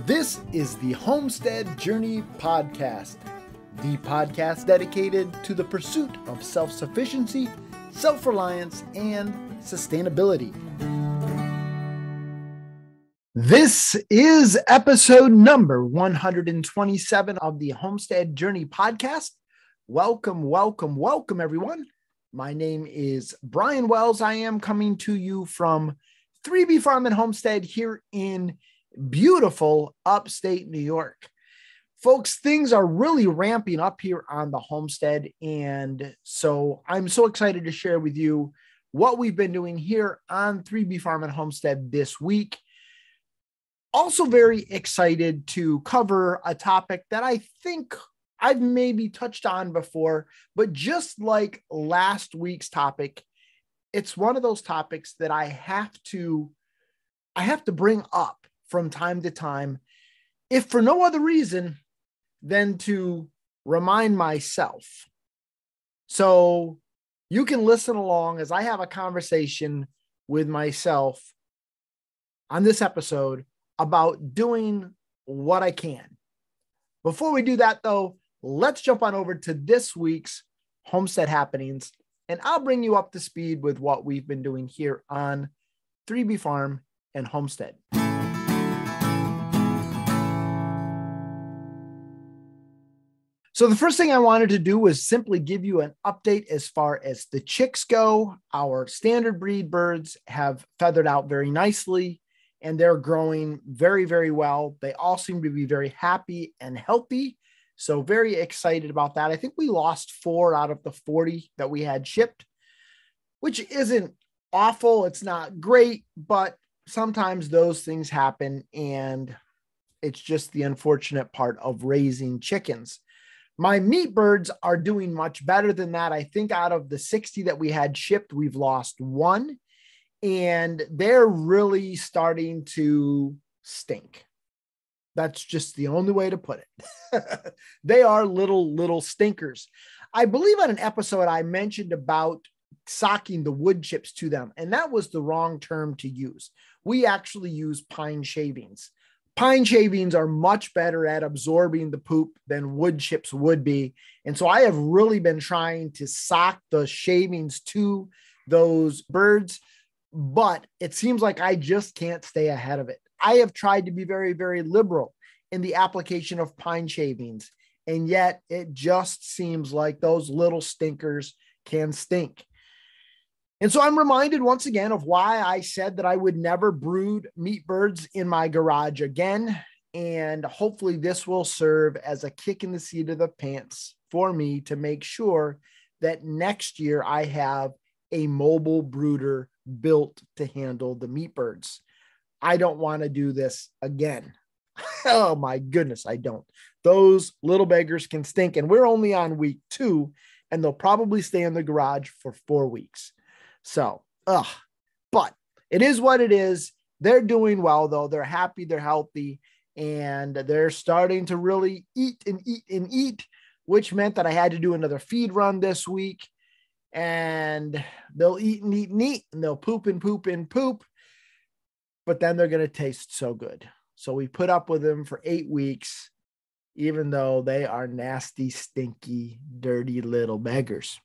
This is the Homestead Journey Podcast, the podcast dedicated to the pursuit of self-sufficiency, self-reliance, and sustainability. This is episode number 127 of the Homestead Journey Podcast. Welcome, everyone. My name is Brian Wells. I am coming to you from 3B Farm and Homestead here in beautiful upstate New York. Folks, things are really ramping up here on the homestead, and so I'm so excited to share with you what we've been doing here on 3B Farm and Homestead this week. Also very excited to cover a topic that I think I've maybe touched on before, but just like last week's topic, it's one of those topics that I have to bring up from time to time, if for no other reason than to remind myself. So you can listen along as I have a conversation with myself on this episode about doing what I can. Before we do that, though, let's jump on over to this week's homestead happenings, and I'll bring you up to speed with what we've been doing here on 3B Farm and Homestead. So the first thing I wanted to do was simply give you an update as far as the chicks go. Our standard breed birds have feathered out very nicely, and they're growing very, very well. They all seem to be very happy and healthy. So very excited about that. I think we lost 4 out of the 40 that we had shipped, which isn't awful. It's not great, but sometimes those things happen, and it's just the unfortunate part of raising chickens. My meat birds are doing much better than that. I think out of the 60 that we had shipped, we've lost 1, and they're really starting to stink. That's just the only way to put it. They are little stinkers. I believe on an episode I mentioned about socking the wood chips to them, and that was the wrong term to use. We actually use pine shavings. Pine shavings are much better at absorbing the poop than wood chips would be. And so I have really been trying to sock the shavings to those birds, but it seems like I just can't stay ahead of it. I have tried to be very, very liberal in the application of pine shavings, and yet it just seems like those little stinkers can stink. And so I'm reminded once again of why I said that I would never brood meat birds in my garage again. And hopefully this will serve as a kick in the seat of the pants for me to make sure that next year I have a mobile brooder built to handle the meat birds. I don't want to do this again. Oh my goodness, I don't. Those little beggars can stink, and we're only on week 2, and they'll probably stay in the garage for 4 weeks. So, but it is what it is. They're doing well, though. They're happy, they're healthy, and they're starting to really eat, which meant that I had to do another feed run this week. And they'll eat, and they'll poop, but then they're going to taste so good. So we put up with them for 8 weeks, even though they are nasty, stinky, dirty little beggars.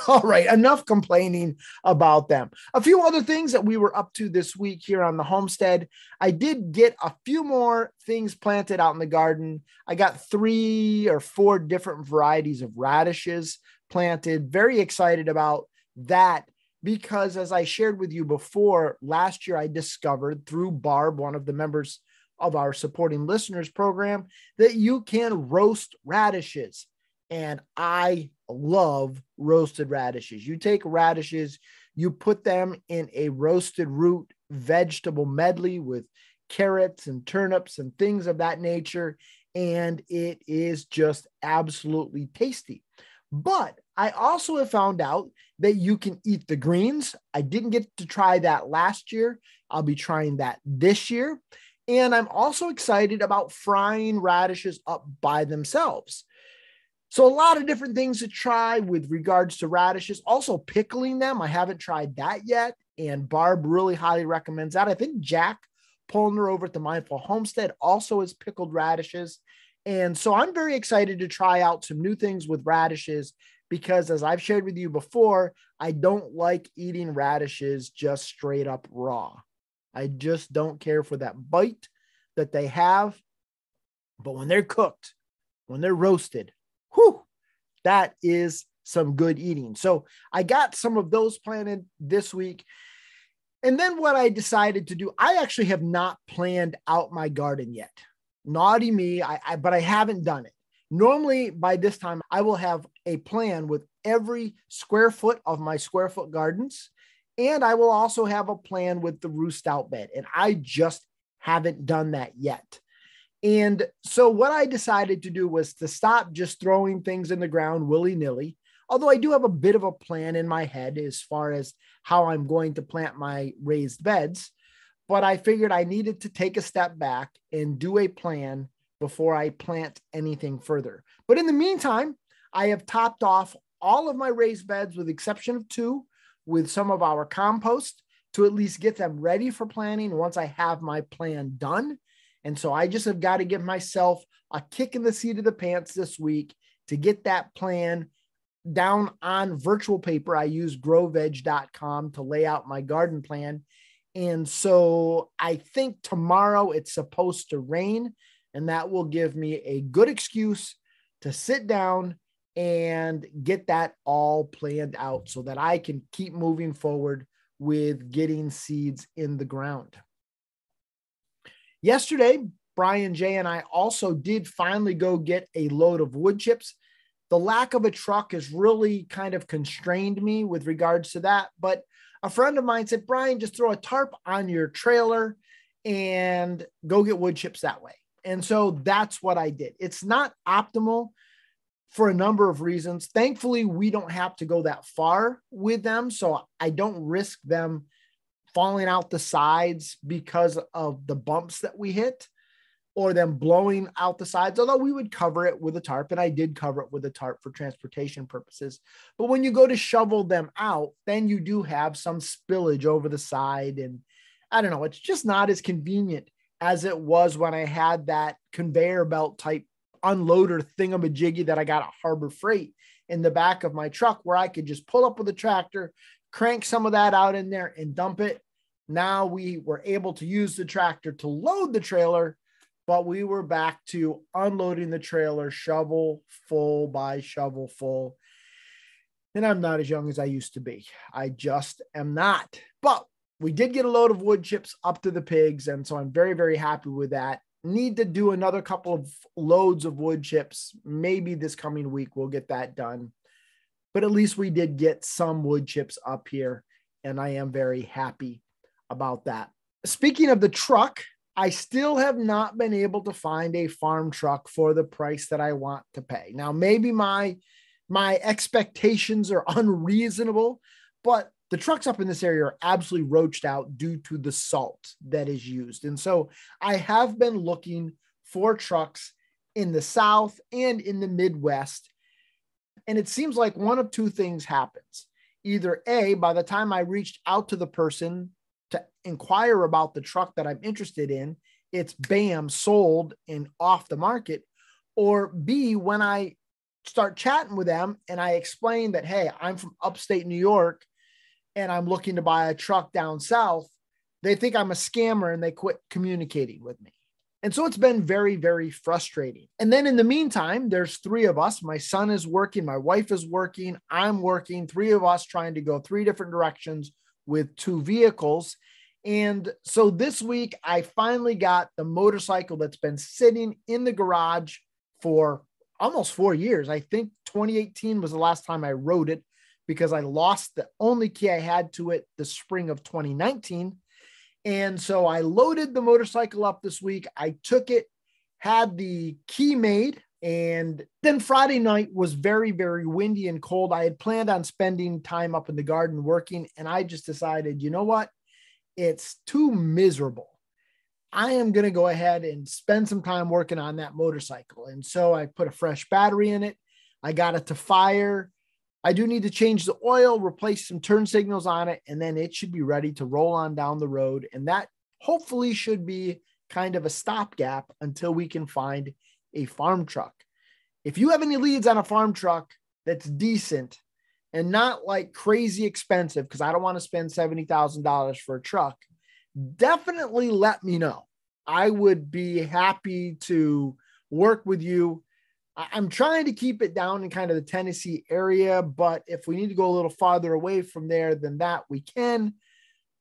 All right, enough complaining about them. A few other things that we were up to this week here on the homestead. I did get a few more things planted out in the garden. I got 3 or 4 different varieties of radishes planted. Very excited about that because, as I shared with you before, last year I discovered through Barb, one of the members of our supporting listeners program, that you can roast radishes. And I love roasted radishes. You take radishes, you put them in a roasted root vegetable medley with carrots and turnips and things of that nature, and it is just absolutely tasty. But I also have found out that you can eat the greens. I didn't get to try that last year. I'll be trying that this year. And I'm also excited about frying radishes up by themselves. So a lot of different things to try with regards to radishes. Also pickling them. I haven't tried that yet. And Barb really highly recommends that. I think Jack pulling her over at the Mindful Homestead also has pickled radishes. And so I'm very excited to try out some new things with radishes because, as I've shared with you before, I don't like eating radishes just straight up raw. I just don't care for that bite that they have. But when they're cooked, when they're roasted, whew, that is some good eating. So I got some of those planted this week. And then what I decided to do, I actually have not planned out my garden yet. Naughty me, but I haven't done it. Normally by this time, I will have a plan with every square foot of my square foot gardens. And I will also have a plan with the roost out bed. And I just haven't done that yet. And so what I decided to do was to stop just throwing things in the ground willy-nilly. Although I do have a bit of a plan in my head as far as how I'm going to plant my raised beds, but I figured I needed to take a step back and do a plan before I plant anything further. But in the meantime, I have topped off all of my raised beds with the exception of 2 with some of our compost to at least get them ready for planting once I have my plan done. And so I just have got to give myself a kick in the seat of the pants this week to get that plan down on virtual paper. I use growveg.com to lay out my garden plan. And so I think tomorrow it's supposed to rain, and that will give me a good excuse to sit down and get that all planned out so that I can keep moving forward with getting seeds in the ground. Yesterday, Brian J. and I also did finally go get a load of wood chips. The lack of a truck has really kind of constrained me with regards to that. But a friend of mine said, Brian, just throw a tarp on your trailer and go get wood chips that way. And so that's what I did. It's not optimal for a number of reasons. Thankfully, we don't have to go that far with them. So I don't risk them falling out the sides because of the bumps that we hit, or them blowing out the sides, although we would cover it with a tarp, and I did cover it with a tarp for transportation purposes. But when you go to shovel them out, then you do have some spillage over the side, and I don't know, it's just not as convenient as it was when I had that conveyor belt type unloader thingamajiggy that I got at Harbor Freight in the back of my truck, where I could just pull up with a tractor, crank some of that out in there and dump it. Now we were able to use the tractor to load the trailer, but we were back to unloading the trailer shovel full by shovel full. And I'm not as young as I used to be. I just am not. But we did get a load of wood chips up to the pigs. And so I'm very, very happy with that. Need to do another couple of loads of wood chips. Maybe this coming week we'll get that done. But at least we did get some wood chips up here. And I am very happy about that. Speaking of the truck, I still have not been able to find a farm truck for the price that I want to pay. Now, maybe my expectations are unreasonable, but the trucks up in this area are absolutely roached out due to the salt that is used. And so I have been looking for trucks in the South and in the Midwest. And it seems like one of 2 things happens. Either A, by the time I reached out to the person to inquire about the truck that I'm interested in, it's bam, sold and off the market. Or B, when I start chatting with them and I explain that, hey, I'm from upstate New York and I'm looking to buy a truck down south, they think I'm a scammer and they quit communicating with me. And so it's been very, very frustrating. And then in the meantime, there's 3 of us. My son is working, my wife is working, I'm working, 3 of us trying to go 3 different directions with 2 vehicles. And so this week I finally got the motorcycle that's been sitting in the garage for almost 4 years. I think 2018 was the last time I rode it because I lost the only key I had to it the spring of 2019. And so I loaded the motorcycle up this week. I took it, had the key made, and then Friday night was very, very windy and cold. I had planned on spending time up in the garden working, and I just decided, you know what? It's too miserable. I am going to go ahead and spend some time working on that motorcycle. And so I put a fresh battery in it. I got it to fire. I do need to change the oil, replace some turn signals on it, and then it should be ready to roll on down the road. And that hopefully should be kind of a stopgap until we can find a farm truck. If you have any leads on a farm truck that's decent and not like crazy expensive, because I don't want to spend $70,000 for a truck, definitely let me know. I would be happy to work with you. I'm trying to keep it down in kind of the Tennessee area, but if we need to go a little farther away from there than that, we can.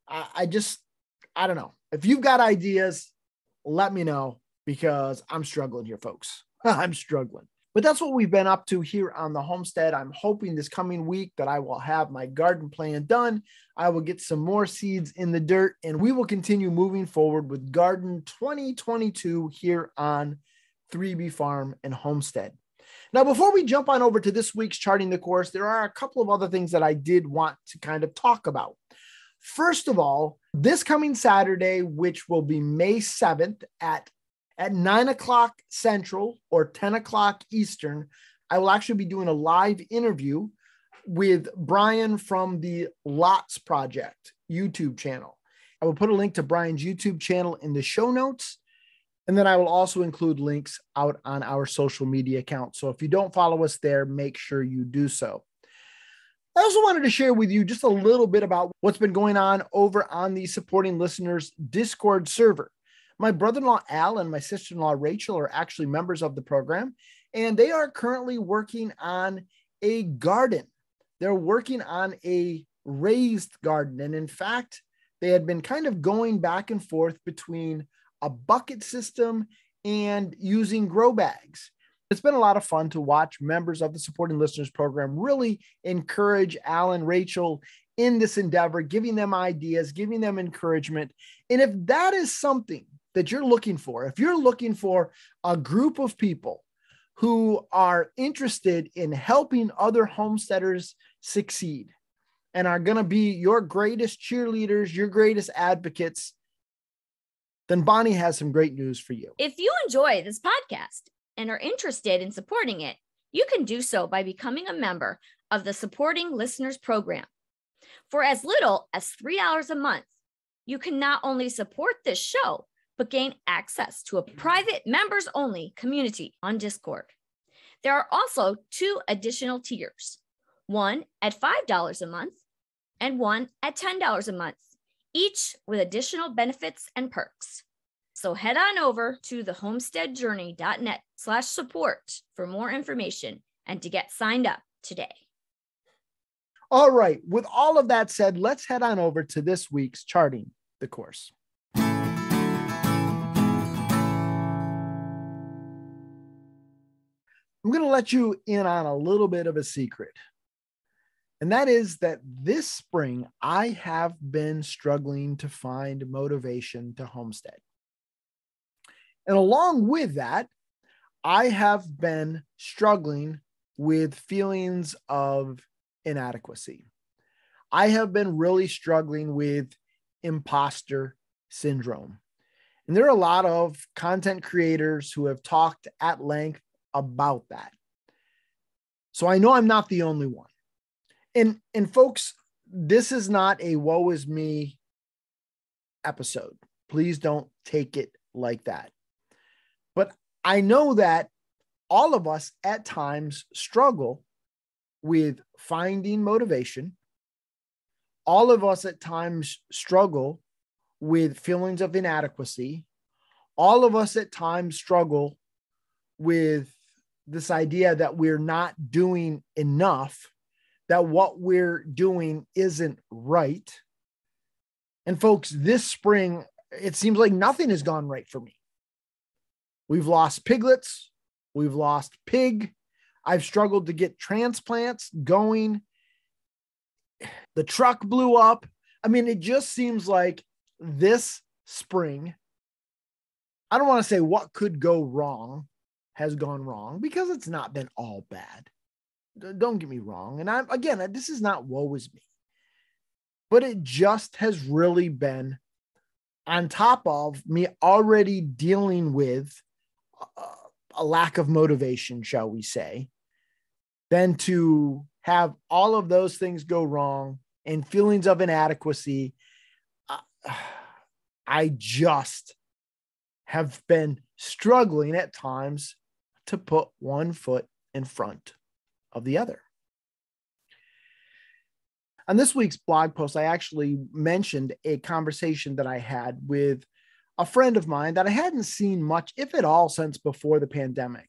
I don't know. If you've got ideas, let me know, because I'm struggling here, folks. I'm struggling. But that's what we've been up to here on the homestead. I'm hoping this coming week that I will have my garden plan done. I will get some more seeds in the dirt, and we will continue moving forward with Garden 2022 here on 3B Farm and Homestead. Now, before we jump on over to this week's Charting the Course, there are a couple of other things that I did want to kind of talk about. First of all, this coming Saturday, which will be May 7th at 9 o'clock Central or 10 o'clock Eastern, I will actually be doing a live interview with Brian from the Lots Project YouTube channel. I will put a link to Brian's YouTube channel in the show notes, and then I will also include links out on our social media accounts. So if you don't follow us there, make sure you do so. I also wanted to share with you just a little bit about what's been going on over on the Supporting Listeners Discord server. My brother-in-law, Al, and my sister-in-law, Rachel, are actually members of the program, and they are currently working on a garden. They're working on a raised garden. And in fact, they had been kind of going back and forth between a bucket system and using grow bags. It's been a lot of fun to watch members of the Supporting Listeners program really encourage Al and Rachel in this endeavor, giving them ideas, giving them encouragement. And if that is something that you're looking for, if you're looking for a group of people who are interested in helping other homesteaders succeed and are going to be your greatest cheerleaders, your greatest advocates, then Bonnie has some great news for you. If you enjoy this podcast and are interested in supporting it, you can do so by becoming a member of the Supporting Listeners program. For as little as $3 a month, you can not only support this show, but gain access to a private members-only community on Discord. There are also 2 additional tiers, one at $5 a month and one at $10 a month, each with additional benefits and perks. So head on over to thehomesteadjourney.net/support for more information and to get signed up today. All right. With all of that said, let's head on over to this week's Charting the Course. I'm going to let you in on a little bit of a secret. And that is that this spring, I have been struggling to find motivation to homestead. And along with that, I have been struggling with feelings of inadequacy. I have been really struggling with imposter syndrome. And there are a lot of content creators who have talked at length about that. So I know I'm not the only one. And folks, this is not a woe is me episode. Please don't take it like that. But I know that all of us at times struggle with finding motivation. All of us at times struggle with feelings of inadequacy. All of us at times struggle with this idea that we're not doing enough, that what we're doing isn't right. And folks, this spring, it seems like nothing has gone right for me. We've lost piglets. We've lost pig. I've struggled to get transplants going. The truck blew up. I mean, it just seems like this spring, I don't want to say what could go wrong has gone wrong, because it's not been all bad. Don't get me wrong. And this is not woe is me, but it just has really been on top of me already dealing with a lack of motivation, shall we say, then to have all of those things go wrong and feelings of inadequacy. I just have been struggling at times to put one foot in front of the other. On this week's blog post, I actually mentioned a conversation that I had with a friend of mine that I hadn't seen much, if at all, since before the pandemic.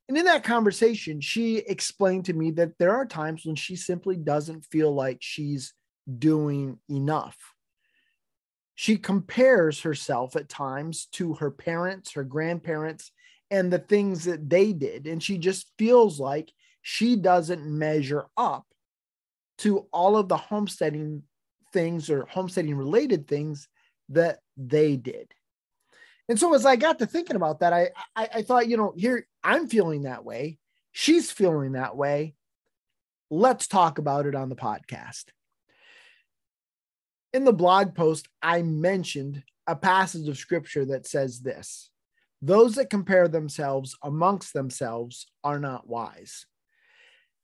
And in that conversation, she explained to me that there are times when she simply doesn't feel like she's doing enough. She compares herself at times to her parents, her grandparents, and the things that they did. And she just feels like she doesn't measure up to all of the homesteading things or homesteading related things that they did. And so as I got to thinking about that, I thought, here I'm feeling that way. She's feeling that way. Let's talk about it on the podcast. In the blog post, I mentioned a passage of scripture that says this: those that compare themselves amongst themselves are not wise.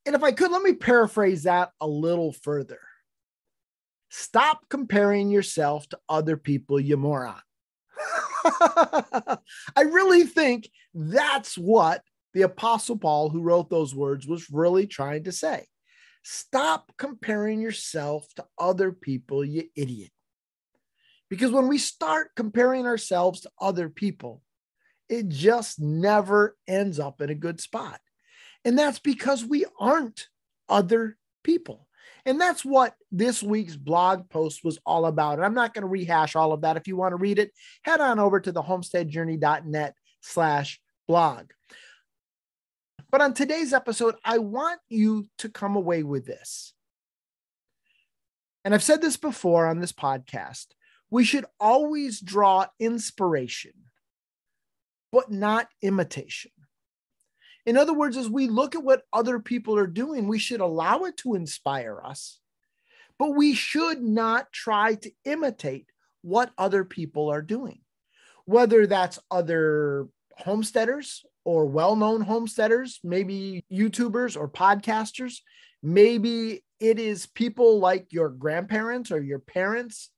And if I could, let me paraphrase that a little further. Stop comparing yourself to other people, you moron. I really think that's what the Apostle Paul, who wrote those words, was really trying to say. Stop comparing yourself to other people, you idiot. Because when we start comparing ourselves to other people, it just never ends up in a good spot. And that's because we aren't other people. And that's what this week's blog post was all about. And I'm not going to rehash all of that. If you want to read it, head on over to thehomesteadjourney.net/blog. But on today's episode, I want you to come away with this. And I've said this before on this podcast. We should always draw inspiration, but not imitation. In other words, as we look at what other people are doing, we should allow it to inspire us, but we should not try to imitate what other people are doing, whether that's other homesteaders or well-known homesteaders, maybe YouTubers or podcasters. Maybe it is people like your grandparents or your parents.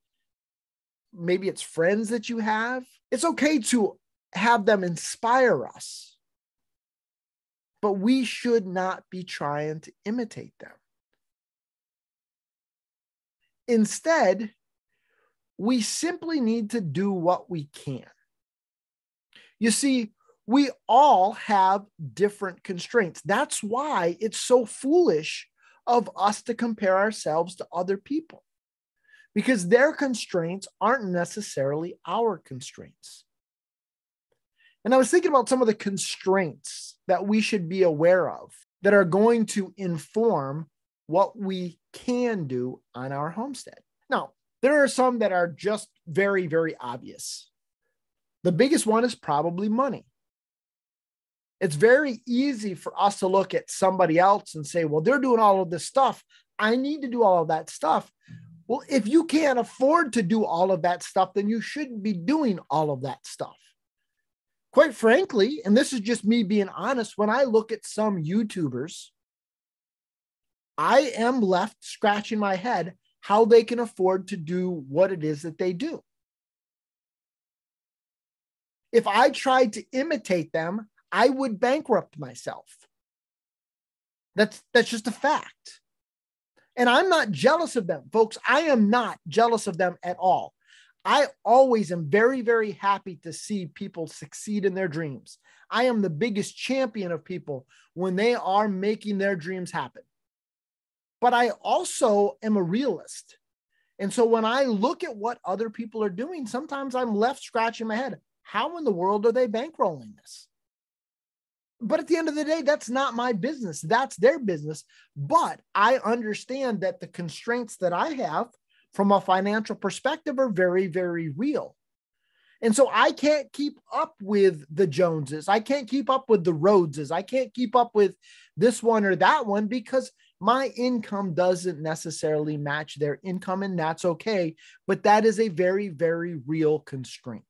Maybe it's friends that you have. It's okay to have them inspire us, but we should not be trying to imitate them. Instead, we simply need to do what we can. You see, we all have different constraints. That's why it's so foolish of us to compare ourselves to other people, because their constraints aren't necessarily our constraints. And I was thinking about some of the constraints that we should be aware of that are going to inform what we can do on our homestead. Now, there are some that are just very, very obvious. The biggest one is probably money. It's very easy for us to look at somebody else and say, well, they're doing all of this stuff. I need to do all of that stuff. Well, if you can't afford to do all of that stuff, then you shouldn't be doing all of that stuff. Quite frankly, and this is just me being honest, when I look at some YouTubers, I am left scratching my head how they can afford to do what it is that they do. If I tried to imitate them, I would bankrupt myself. That's just a fact. And I'm not jealous of them, folks. I am not jealous of them at all. I always am very, very happy to see people succeed in their dreams. I am the biggest champion of people when they are making their dreams happen. But I also am a realist. And so when I look at what other people are doing, sometimes I'm left scratching my head. How in the world are they bankrolling this? But at the end of the day, that's not my business. That's their business. But I understand that the constraints that I have from a financial perspective are very, very real. And so I can't keep up with the Joneses. I can't keep up with the Rhodeses. I can't keep up with this one or that one because my income doesn't necessarily match their income, and that's okay. But that is a very, very real constraint.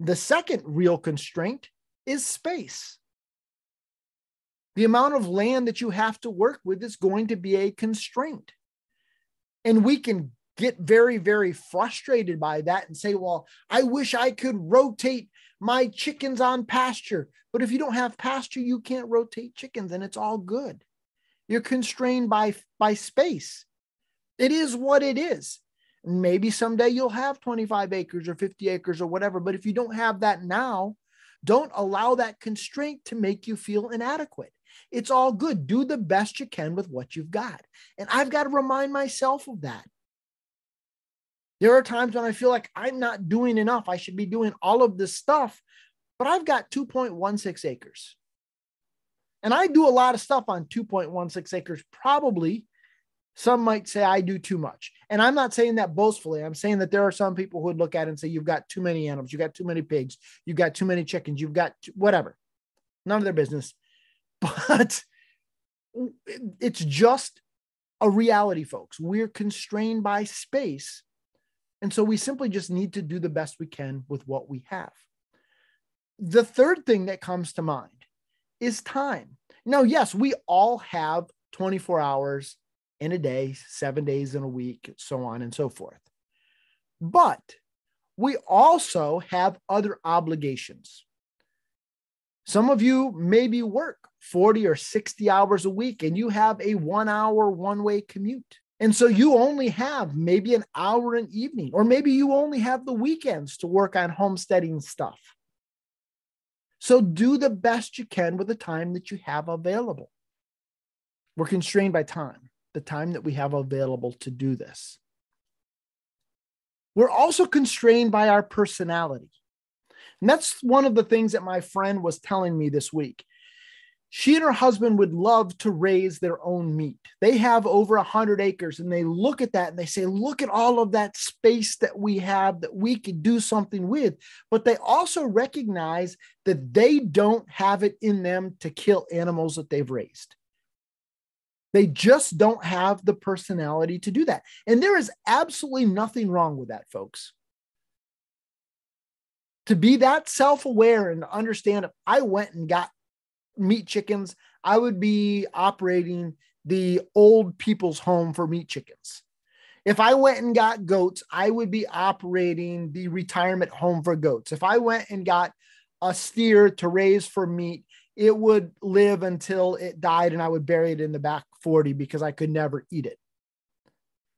The second real constraint is space. The amount of land that you have to work with is going to be a constraint. And we can get very, very frustrated by that and say, well, I wish I could rotate my chickens on pasture. But if you don't have pasture, you can't rotate chickens, and it's all good. You're constrained by space. It is what it is. Maybe someday you'll have 25 acres or 50 acres or whatever. But if you don't have that now, don't allow that constraint to make you feel inadequate. It's all good. Do the best you can with what you've got. And I've got to remind myself of that. There are times when I feel like I'm not doing enough. I should be doing all of this stuff, but I've got 2.16 acres. And I do a lot of stuff on 2.16 acres. Probably some might say I do too much. And I'm not saying that boastfully. I'm saying that there are some people who would look at it and say, you've got too many animals. You've got too many pigs. You've got too many chickens. You've got whatever. None of their business. But it's just a reality, folks. We're constrained by space. And so we simply just need to do the best we can with what we have. The third thing that comes to mind is time. Now, yes, we all have 24 hours in a day, 7 days in a week, so on and so forth. But we also have other obligations. Some of you maybe work 40 or 60 hours a week and you have a 1 hour one-way commute. And so you only have maybe an hour an evening, or maybe you only have the weekends to work on homesteading stuff. So do the best you can with the time that you have available. We're constrained by time, the time that we have available to do this. We're also constrained by our personality. And that's one of the things that my friend was telling me this week. She and her husband would love to raise their own meat. They have over 100 acres, and they look at that and they say, look at all of that space that we have that we could do something with. But they also recognize that they don't have it in them to kill animals that they've raised. They just don't have the personality to do that. And there is absolutely nothing wrong with that, folks. To be that self-aware and to understand, if I went and got meat chickens, I would be operating the old people's home for meat chickens. If I went and got goats, I would be operating the retirement home for goats. If I went and got a steer to raise for meat, it would live until it died and I would bury it in the back 40 because I could never eat it.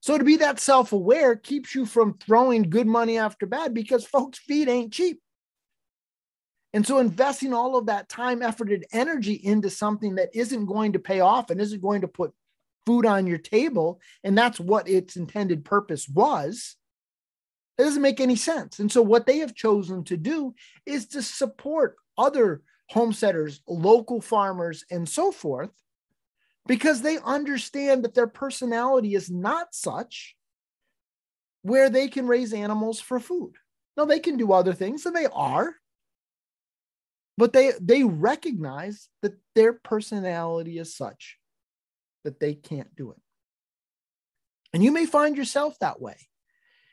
So to be that self-aware keeps you from throwing good money after bad, because folks, feed ain't cheap. And so investing all of that time, effort, and energy into something that isn't going to pay off and isn't going to put food on your table, and that's what its intended purpose was, it doesn't make any sense. And so what they have chosen to do is to support other homesteaders, local farmers, and so forth, because they understand that their personality is not such where they can raise animals for food. Now, they can do other things, and they are. But they recognize that their personality is such that they can't do it. And you may find yourself that way.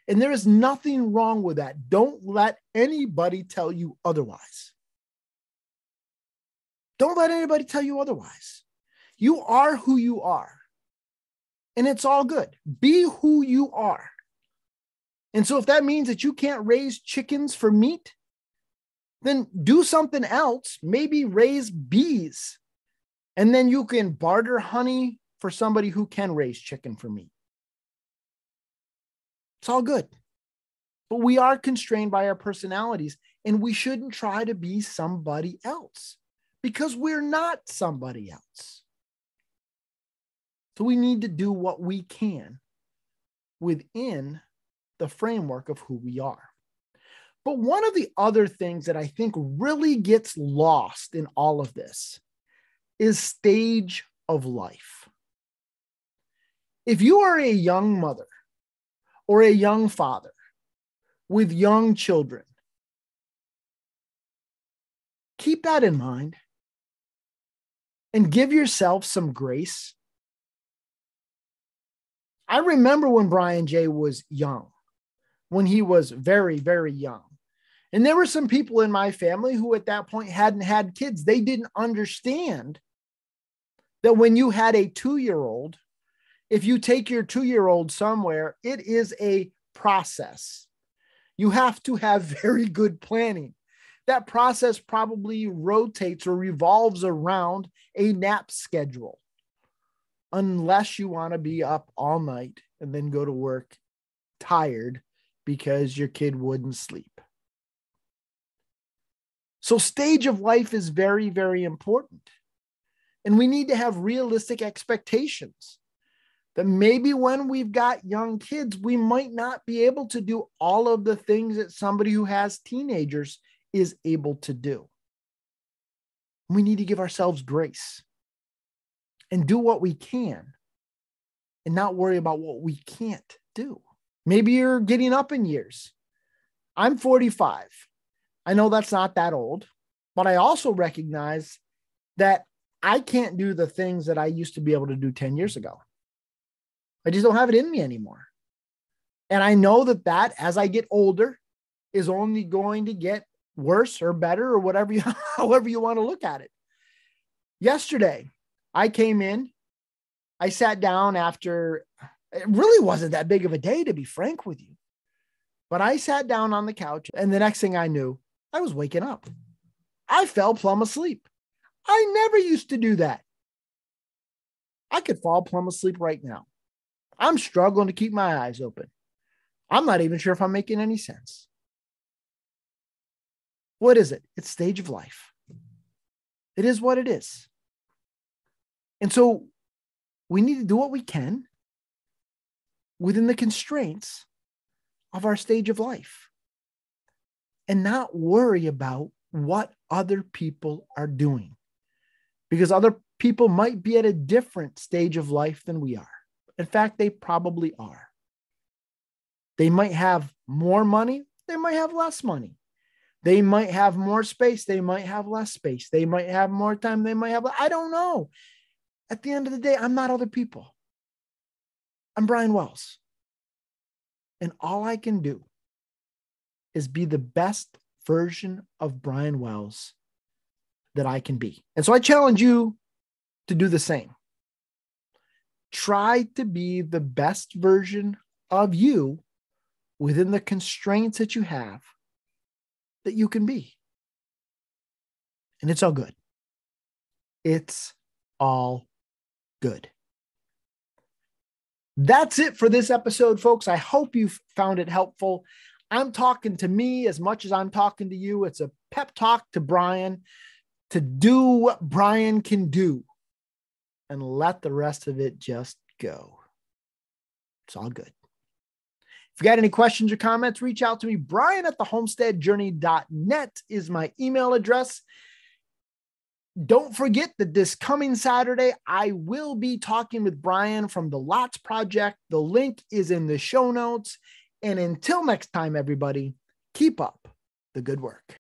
And there is nothing wrong with that. Don't let anybody tell you otherwise. Don't let anybody tell you otherwise. You are who you are. And it's all good. Be who you are. And so if that means that you can't raise chickens for meat, then do something else. Maybe raise bees. And then you can barter honey for somebody who can raise chicken for meat. It's all good. But we are constrained by our personalities, and we shouldn't try to be somebody else because we're not somebody else. So we need to do what we can within the framework of who we are. But one of the other things that I think really gets lost in all of this is stage of life. If you are a young mother or a young father with young children, keep that in mind and give yourself some grace. I remember when Brian J. was young, when he was very, very young. And there were some people in my family who at that point hadn't had kids. They didn't understand that when you had a 2-year-old, If you take your 2-year-old somewhere, it is a process. You have to have very good planning. That process probably rotates or revolves around a nap schedule, unless you want to be up all night and then go to work tired because your kid wouldn't sleep. So stage of life is very, very important. And we need to have realistic expectations that maybe when we've got young kids, we might not be able to do all of the things that somebody who has teenagers is able to do. We need to give ourselves grace and do what we can and not worry about what we can't do. Maybe you're getting up in years. I'm 45. I know that's not that old, but I also recognize that I can't do the things that I used to be able to do 10 years ago. I just don't have it in me anymore. And I know that as I get older is only going to get worse or better or whatever however you want to look at it. Yesterday, I came in, I sat down after, it really wasn't that big of a day, to be frank with you. But I sat down on the couch, and the next thing I knew, I was waking up. I fell plumb asleep. I never used to do that. I could fall plumb asleep right now. I'm struggling to keep my eyes open. I'm not even sure if I'm making any sense. What is it? It's stage of life. It is what it is. And so we need to do what we can within the constraints of our stage of life and not worry about what other people are doing, because other people might be at a different stage of life than we are. In fact, they probably are. They might have more money. They might have less money. They might have more space. They might have less space. They might have more time. They might have, I don't know. At the end of the day, I'm not other people. I'm Brian Wells. And all I can do is be the best version of Brian Wells that I can be. And so I challenge you to do the same. Try to be the best version of you within the constraints that you have that you can be. And it's all good. It's all good. That's it for this episode, folks. I hope you found it helpful. I'm talking to me as much as I'm talking to you. It's a pep talk to Brian to do what Brian can do and let the rest of it just go. It's all good. If you got any questions or comments, reach out to me. Brian@thehomesteadjourney.net is my email address. Don't forget that this coming Saturday, I will be talking with Brian from the Lots Project. The link is in the show notes. And until next time, everybody, keep up the good work.